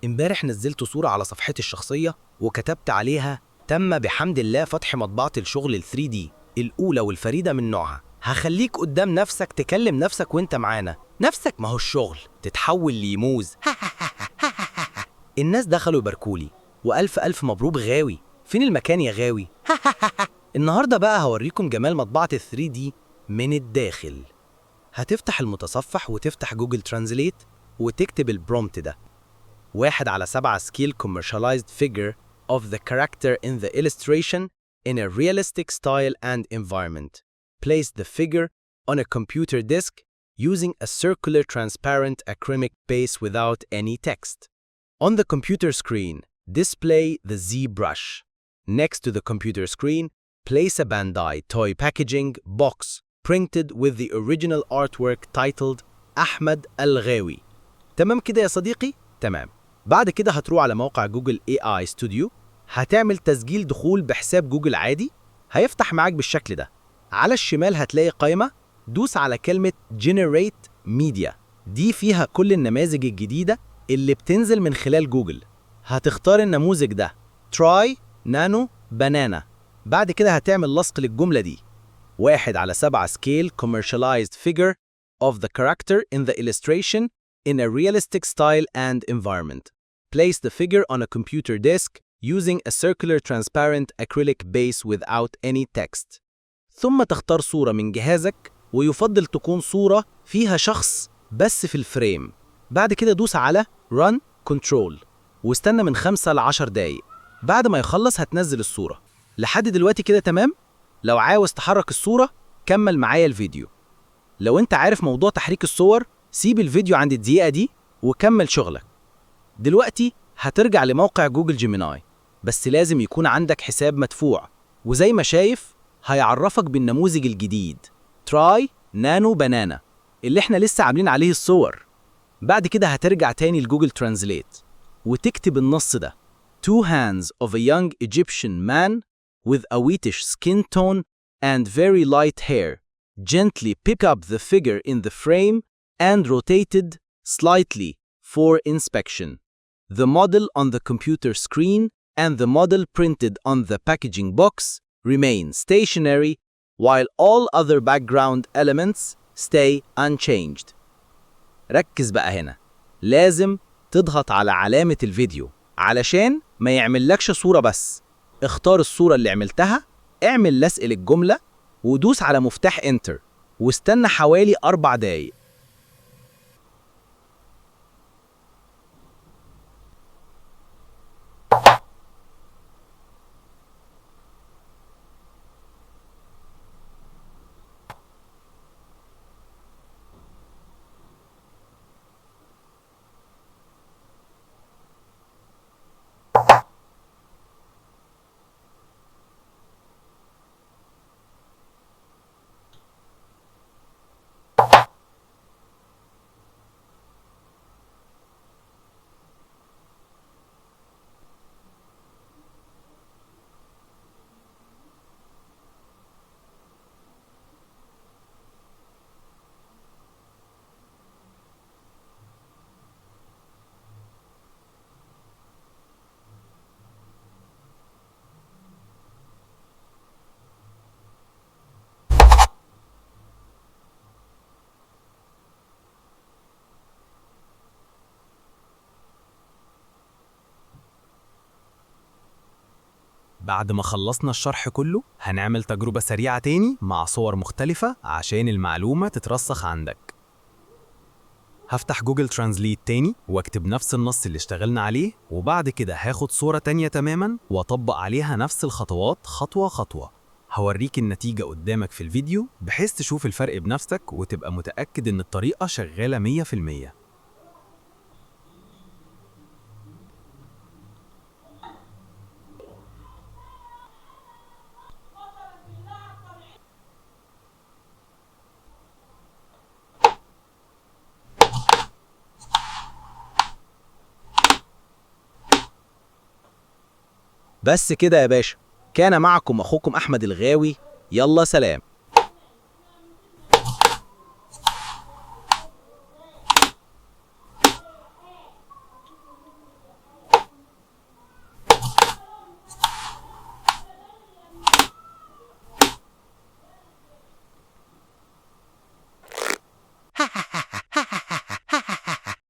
امبارح نزلت صورة على صفحتي الشخصية وكتبت عليها: تم بحمد الله فتح مطبعة الشغل ال 3D الأولى والفريدة من نوعها. هخليك قدام نفسك تكلم نفسك وانت معانا. نفسك ما هو الشغل تتحول ليموز. الناس دخلوا يباركولي وألف ألف مبروك غاوي. فين المكان يا غاوي؟ النهاردة بقى هوريكم جمال مطبعة ال 3D من الداخل. هتفتح المتصفح وتفتح جوجل ترانزليت وتكتب البرومت ده: 1/7 scale commercialized figure of the character in the illustration in a realistic style and environment. Place the figure on a computer disk using a circular transparent acrylic base without any text. On the computer screen, display the ZBrush. Next to the computer screen, place a Bandai toy packaging box printed with the original artwork titled أحمد الغاوي. تمام كده يا صديقي؟ تمام. بعد كده هتروح على موقع جوجل AI Studio، هتعمل تسجيل دخول بحساب جوجل عادي، هيفتح معاك بالشكل ده. على الشمال هتلاقي قائمة، دوس على كلمة Generate Media، دي فيها كل النماذج الجديدة اللي بتنزل من خلال جوجل. هتختار النموذج ده Try Nano Banana. بعد كده هتعمل لصق للجملة دي: 1/7 scale commercialized figure of the character in the illustration in a realistic style and environment. Place the figure on a computer disk using a circular transparent acrylic base without any text. ثم تختار صورة من جهازك، ويفضل تكون صورة فيها شخص بس في الفريم. بعد كده دوس على Run Control واستنى من 5 ل 10 دقايق. بعد ما يخلص هتنزل الصورة. لحد دلوقتي كده تمام؟ لو عاوز تحرك الصورة كمل معايا الفيديو. لو انت عارف موضوع تحريك الصور سيب الفيديو عند الدقيقة دي وكمل شغلك. دلوقتي هترجع لموقع جوجل جيميناي، بس لازم يكون عندك حساب مدفوع، وزي ما شايف هيعرفك بالنموذج الجديد Try Nano Banana اللي احنا لسه عاملين عليه الصور. بعد كده هترجع تاني لجوجل ترانزليت وتكتب النص ده: Two hands of a young Egyptian man with a whitish skin tone and very light hair gently pick up the figure in the frame and rotated slightly for inspection. The model on the computer screen and the model printed on the packaging box remain stationary while all other background elements stay unchanged. ركز بقى هنا، لازم تضغط على علامة الفيديو علشان ما يعملكش صورة بس. اختار الصورة اللي عملتها، اعمل لزق للجملة ودوس على مفتاح Enter واستنى حوالي 4 دقايق. بعد ما خلصنا الشرح كله هنعمل تجربة سريعة تاني مع صور مختلفة عشان المعلومة تترسخ عندك. هفتح جوجل ترانزليت تاني واكتب نفس النص اللي اشتغلنا عليه، وبعد كده هاخد صورة تانية تماما واطبق عليها نفس الخطوات خطوة خطوة. هوريك النتيجة قدامك في الفيديو بحيث تشوف الفرق بنفسك وتبقى متأكد ان الطريقة شغالة 100%. بس كده يا باشا، كان معكم أخوكم أحمد الغاوي. يلا سلام.